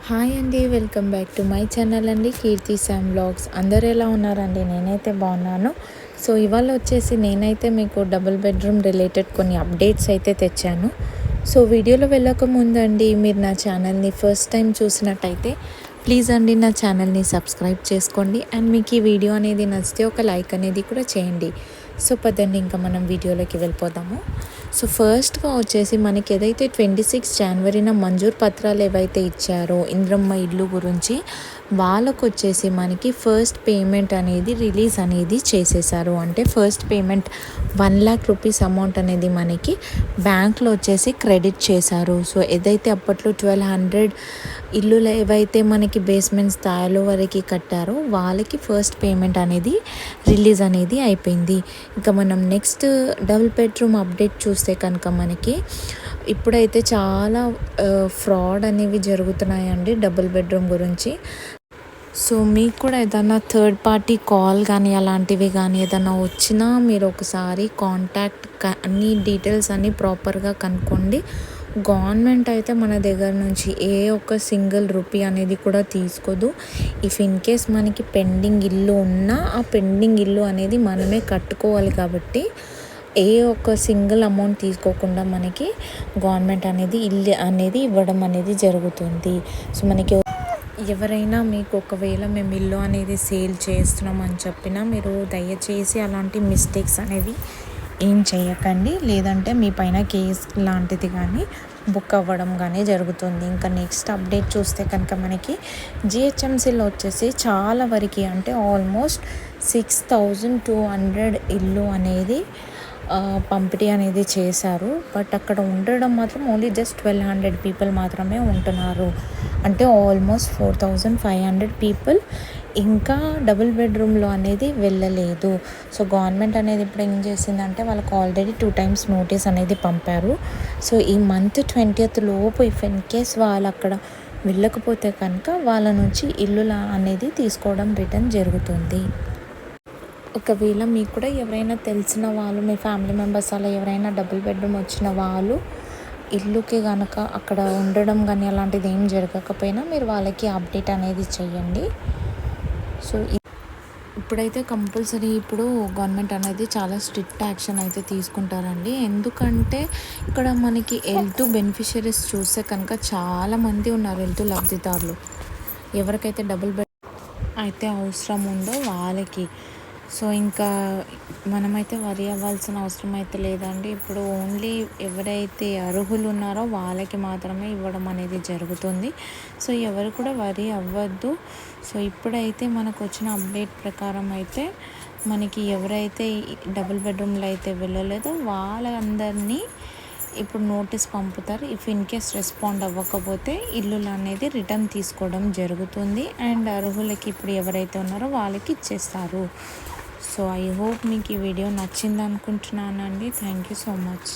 Hi అండి, welcome back to my channel అండి, కీర్తి Sam vlogs. అందరు ఎలా ఉన్నారండి? నేనైతే బాగున్నాను. సో ఇవాళ వచ్చేసి నేనైతే మీకు డబుల్ బెడ్రూమ్ రిలేటెడ్ కొన్ని అప్డేట్స్ అయితే తెచ్చాను. సో వీడియోలో వెళ్ళక ముందండి, మీరు నా ఛానల్ని ఫస్ట్ టైం చూసినట్టయితే ప్లీజ్ అండి నా ఛానల్ని సబ్స్క్రైబ్ చేసుకోండి. అండ్ మీకు ఈ వీడియో అనేది నచ్చితే ఒక లైక్ అనేది కూడా చేయండి. సో పదండి ఇంకా మనం వీడియోలోకి వెళ్ళిపోదాము. సో ఫస్ట్గా వచ్చేసి మనకి ఏదైతే 26 జనవరిన మంజూరు పత్రాలు ఏవైతే ఇచ్చారో ఇంద్రమ్మ ఇల్లు గురించి, వాళ్ళకు వచ్చేసి మనకి ఫస్ట్ పేమెంట్ అనేది రిలీజ్ అనేది చేసేసారు. అంటే ఫస్ట్ పేమెంట్ 1,00,000 రూపీస్ అమౌంట్ అనేది మనకి బ్యాంక్లో వచ్చేసి క్రెడిట్ చేశారు. సో ఏదైతే అప్పట్లో 1,200 ఇల్లులు ఏవైతే మనకి బేస్మెంట్ స్థాయిలో వరకు కట్టారో వాళ్ళకి ఫస్ట్ పేమెంట్ అనేది రిలీజ్ అనేది అయిపోయింది. ఇంకా మనం నెక్స్ట్ డబుల్ బెడ్రూమ్ అప్డేట్ చూస్తే కనుక మనకి ఇప్పుడైతే చాలా ఫ్రాడ్ అనేవి జరుగుతున్నాయండి డబుల్ బెడ్రూమ్ గురించి. సో మీకు కూడా ఏదైనా థర్డ్ పార్టీ కాల్ కానీ అలాంటివి కానీ ఏదైనా వచ్చినా మీరు ఒకసారి కాంటాక్ట్ అన్ని డీటెయిల్స్ అన్నీ ప్రాపర్గా కనుక్కోండి. గవర్నమెంట్ అయితే మన దగ్గర నుంచి ఏ ఒక్క సింగిల్ రూపీ అనేది కూడా తీసుకోదు. ఇఫ్ ఇన్ కేస్ మనకి పెండింగ్ ఇల్లు ఉన్నా ఆ పెండింగ్ ఇల్లు అనేది మనమే కట్టుకోవాలి. కాబట్టి ఏ ఒక్క సింగిల్ అమౌంట్ తీసుకోకుండా మనకి గవర్నమెంట్ అనేది ఇల్లు అనేది ఇవ్వడం అనేది జరుగుతుంది. సో మనకి ఎవరైనా మీకు ఒకవేళ మేము ఇల్లు అనేది సేల్ చేస్తున్నాం అని చెప్పినా మీరు దయచేసి అలాంటి మిస్టేక్స్ అనేవి ఏం చేయకండి. లేదంటే మీ పైన కేస్ లాంటిది కానీ బుక్ అవ్వడం కానీ జరుగుతుంది. ఇంకా నెక్స్ట్ అప్డేట్ చూస్తే కనుక మనకి జిహెచ్ఎంసీలో వచ్చేసి చాలా వరకు అంటే ఆల్మోస్ట్ 6,200 ఇల్లు అనేది పంపిణీ అనేది చేశారు. బట్ అక్కడ ఉండడం మాత్రం ఓన్లీ జస్ట్ 1,200 పీపుల్ మాత్రమే ఉంటున్నారు. అంటే ఆల్మోస్ట్ 4,500 పీపుల్ ఇంకా డబుల్ బెడ్రూమ్లో అనేది వెళ్ళలేదు. సో గవర్నమెంట్ అనేది ఇప్పుడు ఏం చేసిందంటే వాళ్ళకి ఆల్రెడీ 2 times నోటీస్ అనేది పంపారు. సో ఈ మంత్ 20th లోపు ఇఫ్ ఇన్ కేస్ వాళ్ళు అక్కడ వెళ్ళకపోతే కనుక వాళ్ళ నుంచి ఇల్లు అనేది తీసుకోవడం రిటర్న్ జరుగుతుంది. ఒకవేళ మీకు కూడా ఎవరైనా తెలిసిన వాళ్ళు మీ ఫ్యామిలీ మెంబర్స్ అలా ఎవరైనా డబుల్ బెడ్రూమ్ వచ్చిన వాళ్ళు ఇల్లుకి కనుక అక్కడ ఉండడం కానీ అలాంటిది ఏం జరగకపోయినా మీరు వాళ్ళకి అప్డేట్ అనేది చేయండి. సో ఇప్పుడైతే కంపల్సరీ ఇప్పుడు గవర్నమెంట్ అనేది చాలా స్ట్రిక్ట్ యాక్షన్ అయితే తీసుకుంటారండి. ఎందుకంటే ఇక్కడ మనకి L2 బెనిఫిషరీస్ చూస్తే కనుక చాలామంది ఉన్నారు. L2 లబ్ధిదారులు ఎవరికైతే డబుల్ బెడ్ అయితే అవసరం ఉందో వాళ్ళకి. సో ఇంకా మనమైతే వరి అవ్వాల్సిన అవసరం అయితే లేదండి. ఇప్పుడు ఓన్లీ ఎవరైతే అర్హులు ఉన్నారో వాళ్ళకి మాత్రమే ఇవ్వడం అనేది జరుగుతుంది. సో ఎవరు కూడా వరి అవ్వద్దు. సో ఇప్పుడైతే మనకు వచ్చిన అప్డేట్ ప్రకారం అయితే మనకి ఎవరైతే డబుల్ బెడ్రూమ్లో అయితే వెళ్ళలేదో వాళ్ళందరినీ ఇప్పుడు నోటీస్ పంపుతారు. ఇఫ్ ఇన్ కేస్ రెస్పాండ్ అవ్వకపోతే ఇల్లులు అనేది రిటర్న్ తీసుకోవడం జరుగుతుంది. అండ్ అర్హులకి ఇప్పుడు ఎవరైతే ఉన్నారో వాళ్ళకి ఇచ్చేస్తారు. సో ఐ హోప్ మీకు ఈ వీడియో నచ్చింది అనుకుంటున్నానండి. Thank you so much.